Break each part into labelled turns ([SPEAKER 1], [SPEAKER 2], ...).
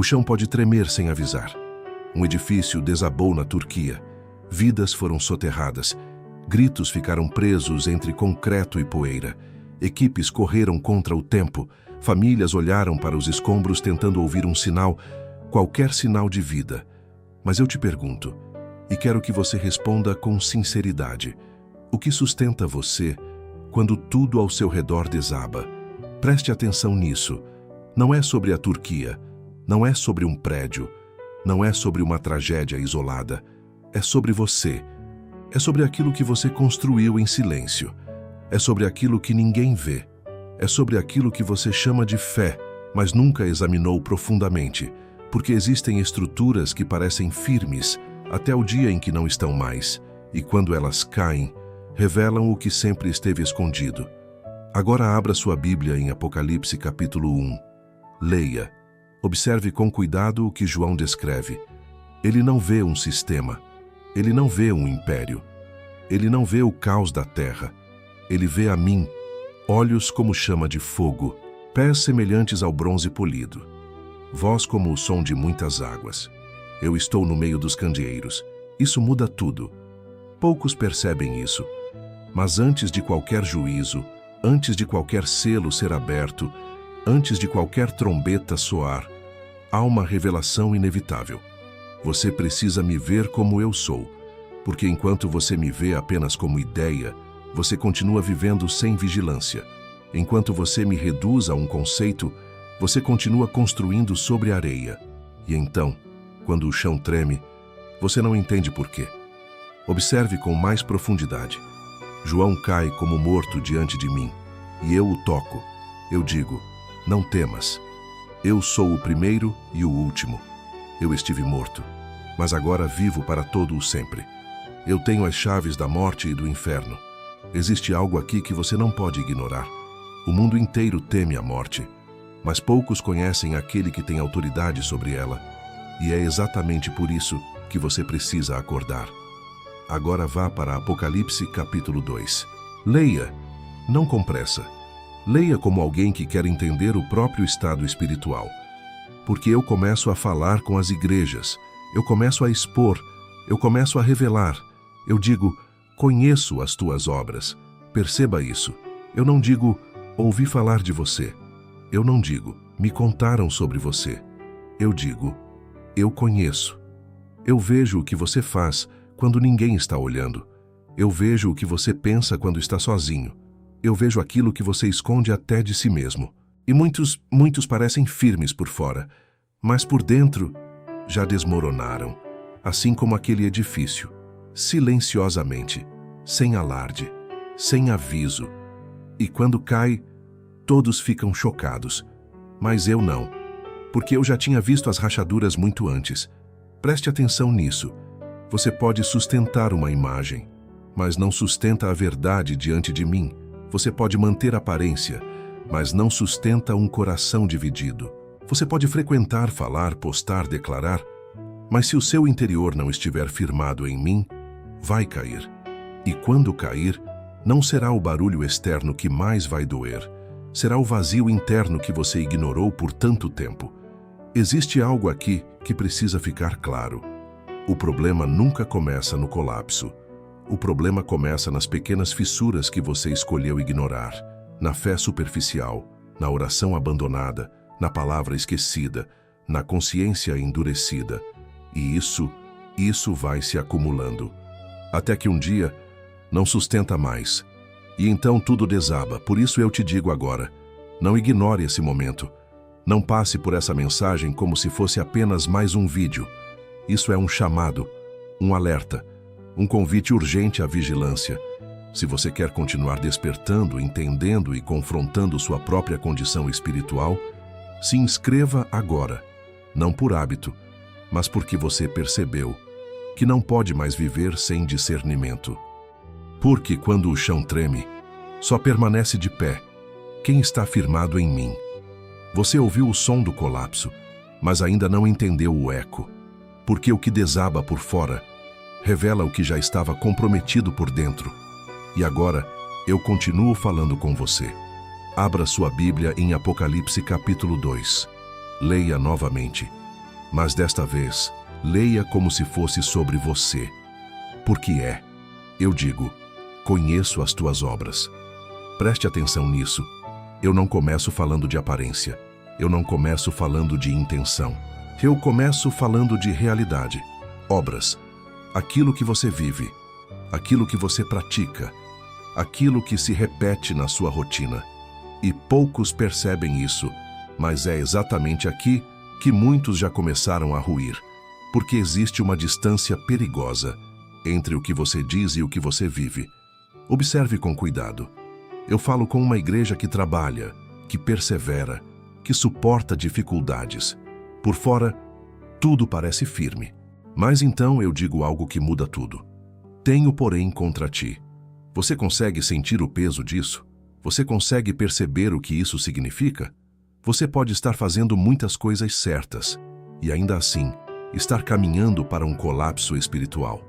[SPEAKER 1] chão pode tremer sem avisar. Um edifício desabou na Turquia. Vidas foram soterradas. Gritos ficaram presos entre concreto e poeira. Equipes correram contra o tempo. Famílias olharam para os escombros tentando ouvir um sinal, qualquer sinal de vida. Mas eu te pergunto, e quero que você responda com sinceridade: o que sustenta você quando tudo ao seu redor desaba? Preste atenção nisso. Não é sobre a Turquia, não é sobre um prédio, não é sobre uma tragédia isolada. É sobre você. É sobre aquilo que você construiu em silêncio. É sobre aquilo que ninguém vê. É sobre aquilo que você chama de fé, mas nunca examinou profundamente, porque existem estruturas que parecem firmes até o dia em que não estão mais, e quando elas caem, revelam o que sempre esteve escondido. Agora abra sua Bíblia em Apocalipse capítulo 1. Leia. Observe com cuidado o que João descreve. Ele não vê um sistema. Ele não vê um império. Ele não vê o caos da terra. Ele vê a mim, olhos como chama de fogo, pés semelhantes ao bronze polido, voz como o som de muitas águas. Eu estou no meio dos candeeiros. Isso muda tudo. Poucos percebem isso. Mas antes de qualquer juízo, antes de qualquer selo ser aberto, antes de qualquer trombeta soar, há uma revelação inevitável. Você precisa me ver como eu sou, porque enquanto você me vê apenas como ideia, você continua vivendo sem vigilância. Enquanto você me reduz a um conceito, você continua construindo sobre a areia. E então, quando o chão treme, você não entende por quê. Observe com mais profundidade. João cai como morto diante de mim, e eu o toco. Eu digo: não temas. Eu sou o primeiro e o último. Eu estive morto, mas agora vivo para todo o sempre. Eu tenho as chaves da morte e do inferno. Existe algo aqui que você não pode ignorar. O mundo inteiro teme a morte, mas poucos conhecem aquele que tem autoridade sobre ela. E é exatamente por isso que você precisa acordar. Agora vá para Apocalipse capítulo 2. Leia, não com pressa. Leia como alguém que quer entender o próprio estado espiritual. Porque eu começo a falar com as igrejas, eu começo a expor, eu começo a revelar. Eu digo: conheço as tuas obras. Perceba isso. Eu não digo: ouvi falar de você. Eu não digo: me contaram sobre você. Eu digo: eu conheço. Eu vejo o que você faz quando ninguém está olhando. Eu vejo o que você pensa quando está sozinho. Eu vejo aquilo que você esconde até de si mesmo. E muitos parecem firmes por fora, mas por dentro já desmoronaram, assim como aquele edifício, silenciosamente, sem alarde, sem aviso. E quando cai, todos ficam chocados. Mas eu não, porque eu já tinha visto as rachaduras muito antes. Preste atenção nisso. Você pode sustentar uma imagem, mas não sustenta a verdade diante de mim. Você pode manter aparência, mas não sustenta um coração dividido. Você pode frequentar, falar, postar, declarar, mas se o seu interior não estiver firmado em mim, vai cair. E quando cair, não será o barulho externo que mais vai doer. Será o vazio interno que você ignorou por tanto tempo. Existe algo aqui que precisa ficar claro. O problema nunca começa no colapso. O problema começa nas pequenas fissuras que você escolheu ignorar, na fé superficial, na oração abandonada, na palavra esquecida, na consciência endurecida. E isso vai se acumulando, até que um dia não sustenta mais. E então tudo desaba. Por isso eu te digo agora, não ignore esse momento. Não passe por essa mensagem como se fosse apenas mais um vídeo. Isso é um chamado, um alerta, um convite urgente à vigilância. Se você quer continuar despertando, entendendo e confrontando sua própria condição espiritual, se inscreva agora, não por hábito, mas porque você percebeu que não pode mais viver sem discernimento. Porque quando o chão treme, só permanece de pé quem está firmado em mim. Você ouviu o som do colapso, mas ainda não entendeu o eco, porque o que desaba por fora revela o que já estava comprometido por dentro. E agora, eu continuo falando com você. Abra sua Bíblia em Apocalipse capítulo 2. Leia novamente. Mas desta vez, leia como se fosse sobre você. Porque eu digo, conheço as tuas obras. Preste atenção nisso. Eu não começo falando de aparência. Eu não começo falando de intenção. Eu começo falando de realidade. Obras. Aquilo que você vive. Aquilo que você pratica. Aquilo que se repete na sua rotina. E poucos percebem isso, mas é exatamente aqui que muitos já começaram a ruir, porque existe uma distância perigosa entre o que você diz e o que você vive. Observe com cuidado. Eu falo com uma igreja que trabalha, que persevera, que suporta dificuldades. Por fora, tudo parece firme. Mas então eu digo algo que muda tudo. Tenho, porém, contra ti. Você consegue sentir o peso disso? Você consegue perceber o que isso significa? Você pode estar fazendo muitas coisas certas e ainda assim estar caminhando para um colapso espiritual.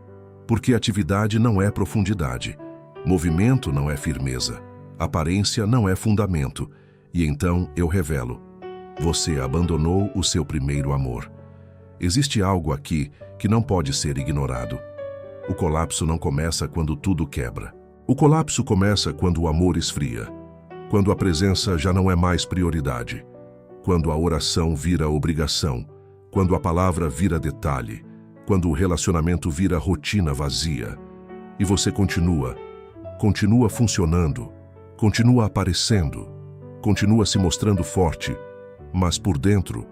[SPEAKER 1] Porque atividade não é profundidade, movimento não é firmeza, aparência não é fundamento. E então eu revelo: você abandonou o seu primeiro amor. Existe algo aqui que não pode ser ignorado. O colapso não começa quando tudo quebra. O colapso começa quando o amor esfria, quando a presença já não é mais prioridade, quando a oração vira obrigação, quando a palavra vira detalhe, quando o relacionamento vira rotina vazia. E você continua funcionando, continua aparecendo, continua se mostrando forte, mas por dentro,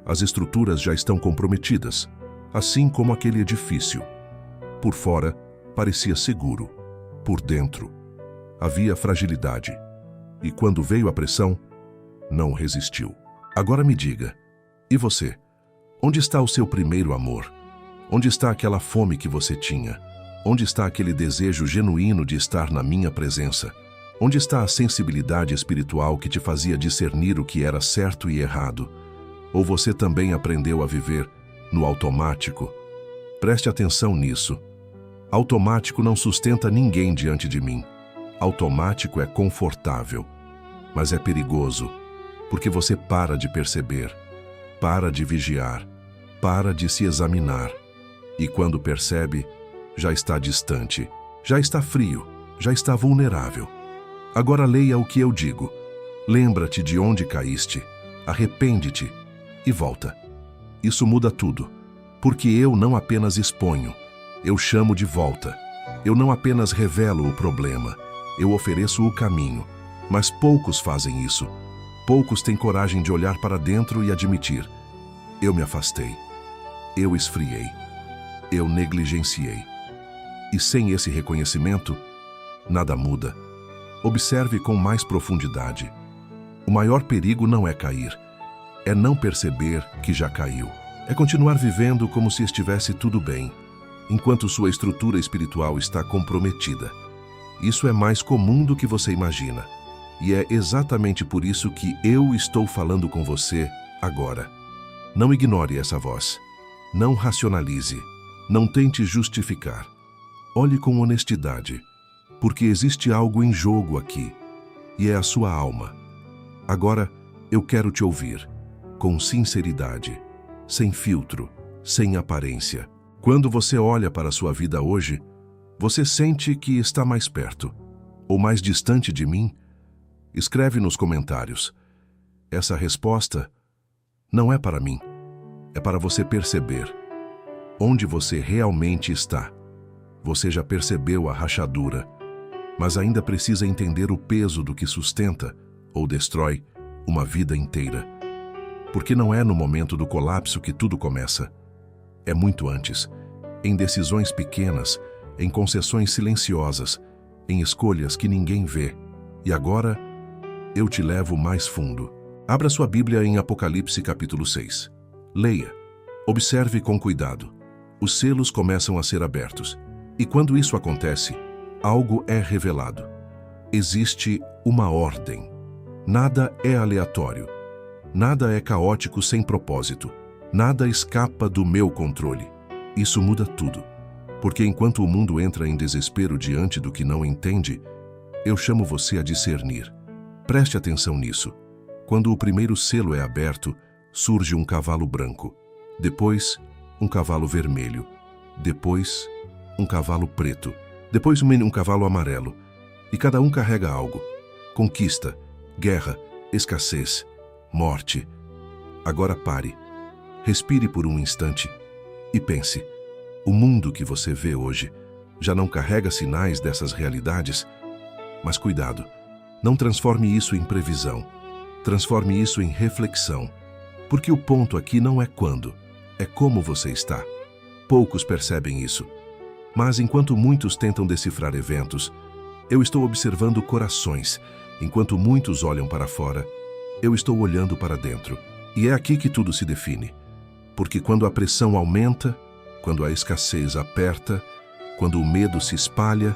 [SPEAKER 1] as estruturas já estão comprometidas, assim como aquele edifício. Por fora, parecia seguro. Por dentro, havia fragilidade. E quando veio a pressão, não resistiu. Agora me diga, e você? Onde está o seu primeiro amor? Onde está aquela fome que você tinha? Onde está aquele desejo genuíno de estar na minha presença? Onde está a sensibilidade espiritual que te fazia discernir o que era certo e errado? Ou você também aprendeu a viver no automático? Preste atenção nisso. Automático não sustenta ninguém diante de mim. Automático é confortável, mas é perigoso, porque você para de perceber, para de vigiar, para de se examinar. E quando percebe, já está distante, já está frio, já está vulnerável. Agora leia o que eu digo. Lembra-te de onde caíste, arrepende-te e volta. Isso muda tudo, porque eu não apenas exponho, eu chamo de volta. Eu não apenas revelo o problema, eu ofereço o caminho. Mas poucos fazem isso. Poucos têm coragem de olhar para dentro e admitir: eu me afastei, eu esfriei, eu negligenciei. E sem esse reconhecimento, nada muda. Observe com mais profundidade. O maior perigo não é cair, é não perceber que já caiu. É continuar vivendo como se estivesse tudo bem, enquanto sua estrutura espiritual está comprometida. Isso é mais comum do que você imagina. E é exatamente por isso que eu estou falando com você agora. Não ignore essa voz. Não racionalize. Não tente justificar. Olhe com honestidade, porque existe algo em jogo aqui, e é a sua alma. Agora, eu quero te ouvir, com sinceridade, sem filtro, sem aparência. Quando você olha para a sua vida hoje, você sente que está mais perto ou mais distante de mim? Escreve nos comentários. Essa resposta não é para mim, é para você perceber onde você realmente está. Você já percebeu a rachadura, mas ainda precisa entender o peso do que sustenta ou destrói uma vida inteira. Porque não é no momento do colapso que tudo começa. É muito antes, em decisões pequenas, em concessões silenciosas, em escolhas que ninguém vê. E agora, eu te levo mais fundo. Abra sua Bíblia em Apocalipse capítulo 6. Leia. Observe com cuidado. Os selos começam a ser abertos. E quando isso acontece, algo é revelado. Existe uma ordem. Nada é aleatório. Nada é caótico sem propósito. Nada escapa do meu controle. Isso muda tudo. Porque enquanto o mundo entra em desespero diante do que não entende, eu chamo você a discernir. Preste atenção nisso. Quando o primeiro selo é aberto, surge um cavalo branco. depois um cavalo vermelho, depois um cavalo preto, depois um cavalo amarelo, e cada um carrega algo: conquista, guerra, escassez, morte. Agora pare, respire por um instante e pense: o mundo que você vê hoje já não carrega sinais dessas realidades? Mas cuidado, não transforme isso em previsão, transforme isso em reflexão, porque o ponto aqui não é quando, é como você está. Poucos percebem isso, mas enquanto muitos tentam decifrar eventos, eu estou observando corações. Enquanto muitos olham para fora, eu estou olhando para dentro. E é aqui que tudo se define. Porque quando a pressão aumenta, quando a escassez aperta, quando o medo se espalha,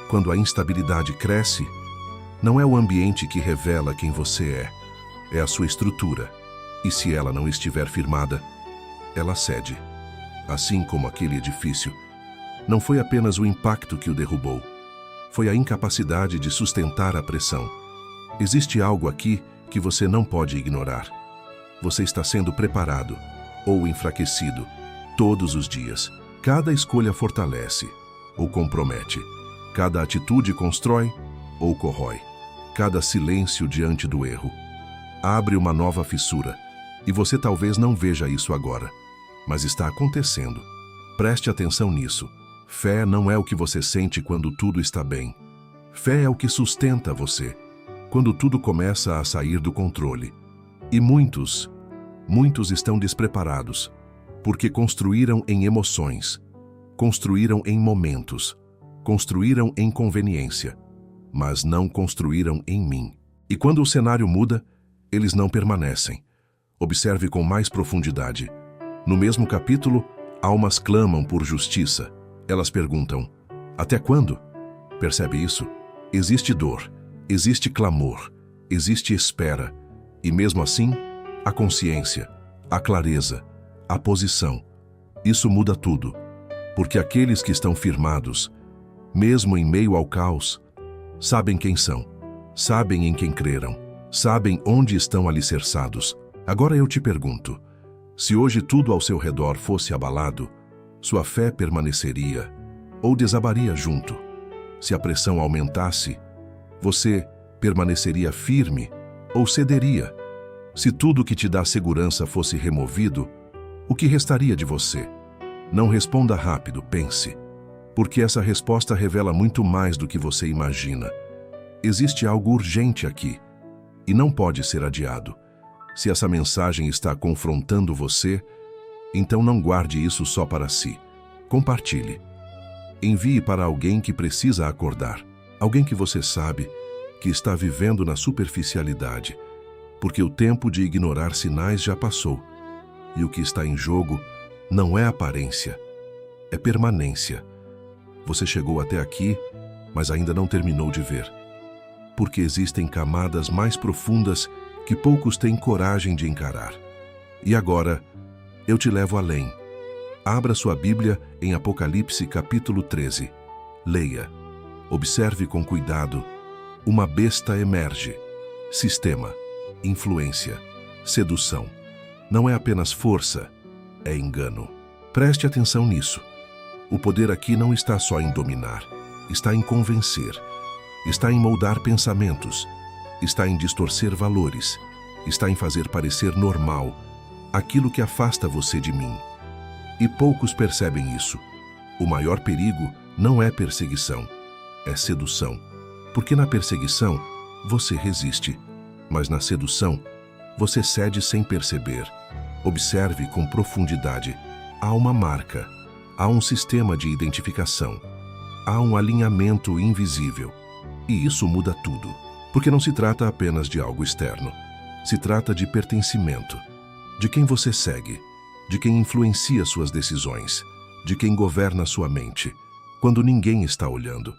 [SPEAKER 1] quando a instabilidade cresce, não é o ambiente que revela quem você é a sua estrutura. E se ela não estiver firmada, ela cede. Assim como aquele edifício, não foi apenas o impacto que o derrubou, foi a incapacidade de sustentar a pressão. Existe algo aqui que você não pode ignorar. Você está sendo preparado ou enfraquecido todos os dias. Cada escolha fortalece ou compromete. Cada atitude constrói ou corrói. Cada silêncio diante do erro abre uma nova fissura. E você talvez não veja isso agora, mas está acontecendo. Preste atenção nisso. Fé não é o que você sente quando tudo está bem. Fé é o que sustenta você quando tudo começa a sair do controle. E muitos estão despreparados, porque construíram em emoções, construíram em momentos, construíram em conveniência, mas não construíram em mim. E quando o cenário muda, eles não permanecem. Observe com mais profundidade. No mesmo capítulo, almas clamam por justiça. Elas perguntam: até quando? Percebe isso? Existe dor, existe clamor, existe espera. E mesmo assim, a consciência, a clareza, a posição. Isso muda tudo. Porque aqueles que estão firmados, mesmo em meio ao caos, sabem quem são, sabem em quem creram, sabem onde estão alicerçados. Agora eu te pergunto, se hoje tudo ao seu redor fosse abalado, sua fé permaneceria ou desabaria junto? Se a pressão aumentasse, você permaneceria firme ou cederia? Se tudo que te dá segurança fosse removido, o que restaria de você? Não responda rápido, pense, porque essa resposta revela muito mais do que você imagina. Existe algo urgente aqui e não pode ser adiado. Se essa mensagem está confrontando você, então não guarde isso só para si. Compartilhe. Envie para alguém que precisa acordar. Alguém que você sabe que está vivendo na superficialidade, porque o tempo de ignorar sinais já passou. E o que está em jogo não é aparência, é permanência. Você chegou até aqui, mas ainda não terminou de ver. Porque existem camadas mais profundas que poucos têm coragem de encarar. E agora, eu te levo além. Abra sua Bíblia em Apocalipse capítulo 13. Leia. Observe com cuidado. Uma besta emerge. Sistema, influência, sedução. Não é apenas força, é engano. Preste atenção nisso. O poder aqui não está só em dominar, está em convencer, está em moldar pensamentos, está em distorcer valores, está em fazer parecer normal aquilo que afasta você de mim. E poucos percebem isso. O maior perigo não é perseguição, é sedução. Porque na perseguição, você resiste, mas na sedução, você cede sem perceber. Observe com profundidade. Há uma marca, há um sistema de identificação, há um alinhamento invisível. E isso muda tudo, porque não se trata apenas de algo externo. Se trata de pertencimento, de quem você segue, de quem influencia suas decisões, de quem governa sua mente, quando ninguém está olhando.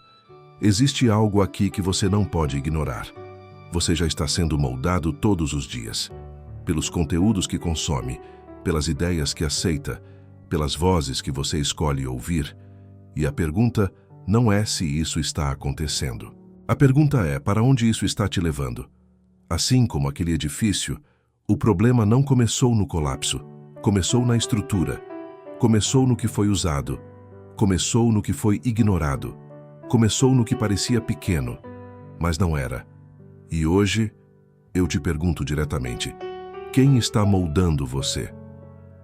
[SPEAKER 1] Existe algo aqui que você não pode ignorar. Você já está sendo moldado todos os dias, pelos conteúdos que consome, pelas ideias que aceita, pelas vozes que você escolhe ouvir. E a pergunta não é se isso está acontecendo. A pergunta é para onde isso está te levando. Assim como aquele edifício, o problema não começou no colapso, Começou na estrutura, começou no que foi usado, começou no que foi ignorado, começou no que parecia pequeno, mas não era. E hoje, eu te pergunto diretamente, quem está moldando você?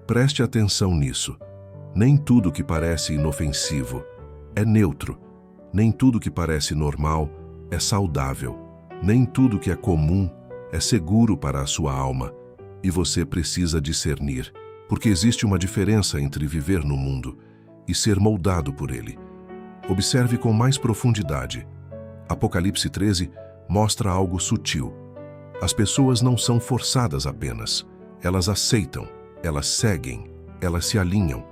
[SPEAKER 1] Preste atenção nisso. Nem tudo que parece inofensivo é neutro. Nem tudo que parece normal é saudável. Nem tudo que é comum é seguro para a sua alma. E você precisa discernir, porque existe uma diferença entre viver no mundo e ser moldado por ele. Observe com mais profundidade. Apocalipse 13 mostra algo sutil. As pessoas não são forçadas apenas. Elas aceitam, elas seguem, elas se alinham.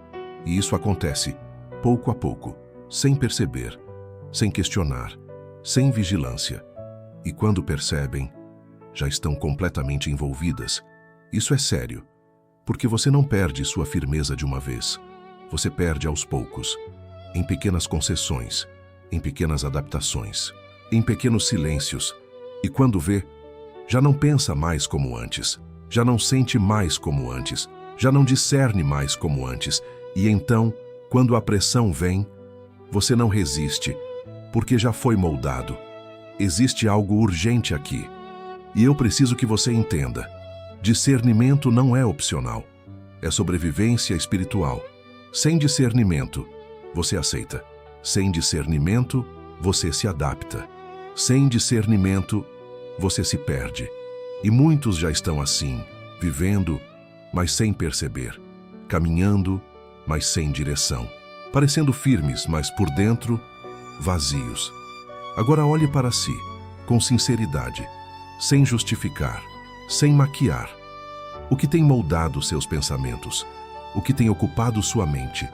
[SPEAKER 1] E isso acontece pouco a pouco, sem perceber, sem questionar, sem vigilância. E quando percebem, já estão completamente envolvidas. Isso é sério, porque você não perde sua firmeza de uma vez. Você perde aos poucos, em pequenas concessões, em pequenas adaptações, em pequenos silêncios. E quando vê, já não pensa mais como antes, já não sente mais como antes, já não discerne mais como antes. E então, quando a pressão vem, você não resiste, porque já foi moldado. Existe algo urgente aqui. E eu preciso que você entenda. Discernimento não é opcional. É sobrevivência espiritual. Sem discernimento, você aceita. Sem discernimento, você se adapta. Sem discernimento, você se perde. E muitos já estão assim, vivendo, mas sem perceber. Caminhando, mas sem direção. Parecendo firmes, mas por dentro, vazios. Agora olhe para si, com sinceridade, sem justificar, sem maquiar. O que tem moldado seus pensamentos? O que tem ocupado sua mente?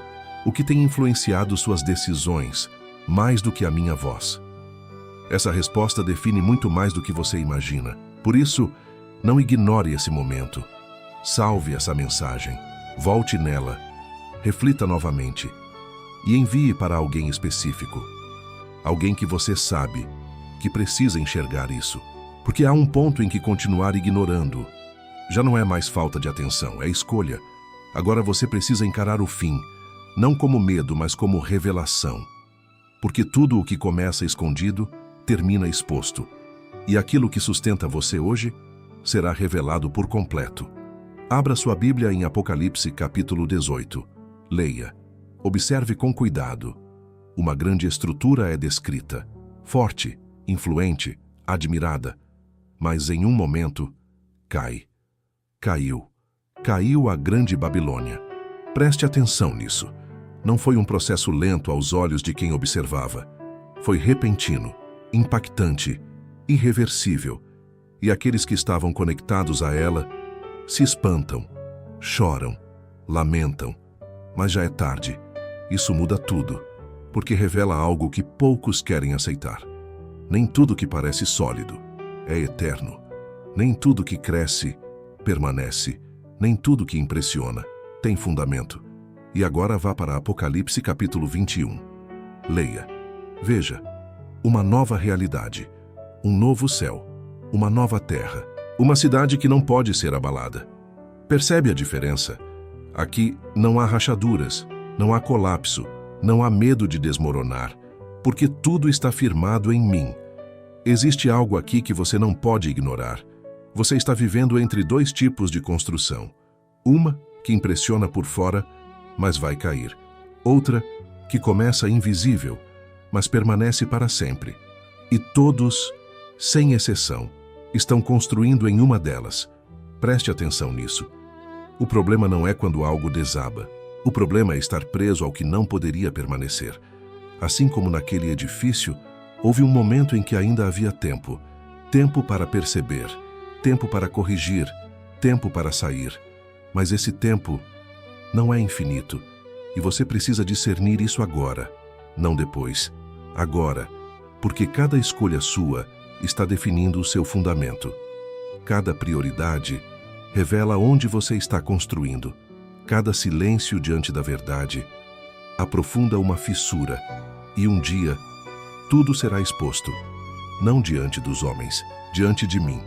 [SPEAKER 1] O que tem influenciado suas decisões, mais do que a minha voz? Essa resposta define muito mais do que você imagina. Por isso, não ignore esse momento. Salve essa mensagem, volte nela, reflita novamente e envie para alguém específico. Alguém que você sabe que precisa enxergar isso. Porque há um ponto em que continuar ignorando já não é mais falta de atenção, é escolha. Agora você precisa encarar o fim, não como medo, mas como revelação. Porque tudo o que começa escondido termina exposto. E aquilo que sustenta você hoje será revelado por completo. Abra sua Bíblia em Apocalipse capítulo 18. Leia. Observe com cuidado. Uma grande estrutura é descrita, forte, influente, admirada. Mas em um momento, Caiu a grande Babilônia. Preste atenção nisso. Não foi um processo lento aos olhos de quem observava. Foi repentino, impactante, irreversível. E aqueles que estavam conectados a ela se espantam, choram, lamentam. Mas já é tarde. Isso muda tudo, porque revela algo que poucos querem aceitar. Nem tudo que parece sólido é eterno. Nem tudo que cresce permanece. Nem tudo que impressiona tem fundamento. E agora vá para Apocalipse capítulo 21. Leia. Veja, uma nova realidade, um novo céu, uma nova terra, uma cidade que não pode ser abalada. Percebe a diferença? Aqui não há rachaduras, não há colapso, não há medo de desmoronar, porque tudo está firmado em mim. Existe algo aqui que você não pode ignorar. Você está vivendo entre dois tipos de construção. Uma que impressiona por fora, mas vai cair. Outra que começa invisível, mas permanece para sempre. E todos, sem exceção, estão construindo em uma delas. Preste atenção nisso. O problema não é quando algo desaba. O problema é estar preso ao que não poderia permanecer. Assim como naquele edifício, houve um momento em que ainda havia tempo. Tempo para perceber, tempo para corrigir, tempo para sair. Mas esse tempo não é infinito. E você precisa discernir isso agora, não depois. Agora, porque cada escolha sua está definindo o seu fundamento. Cada prioridade revela onde você está construindo. Cada silêncio diante da verdade aprofunda uma fissura. E um dia, tudo será exposto. Não diante dos homens, diante de mim.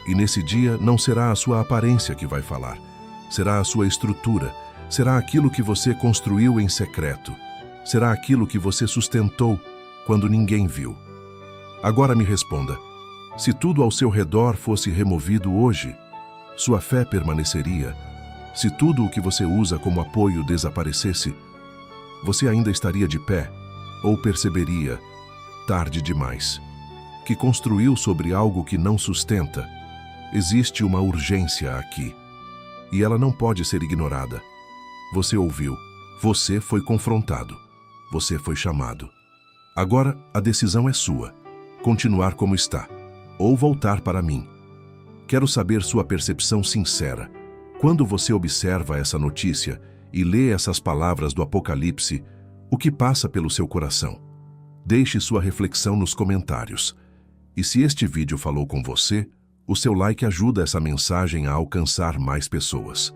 [SPEAKER 1] E nesse dia não será a sua aparência que vai falar. Será a sua estrutura? Será aquilo que você construiu em secreto? Será aquilo que você sustentou quando ninguém viu? Agora me responda. Se tudo ao seu redor fosse removido hoje, sua fé permaneceria? Se tudo o que você usa como apoio desaparecesse, você ainda estaria de pé? Ou perceberia, tarde demais, que construiu sobre algo que não sustenta? Existe uma urgência aqui, e ela não pode ser ignorada. Você ouviu, você foi confrontado, você foi chamado. Agora a decisão é sua: continuar como está, ou voltar para mim. Quero saber sua percepção sincera. Quando você observa essa notícia e lê essas palavras do Apocalipse, o que passa pelo seu coração? Deixe sua reflexão nos comentários. E se este vídeo falou com você, o seu like ajuda essa mensagem a alcançar mais pessoas.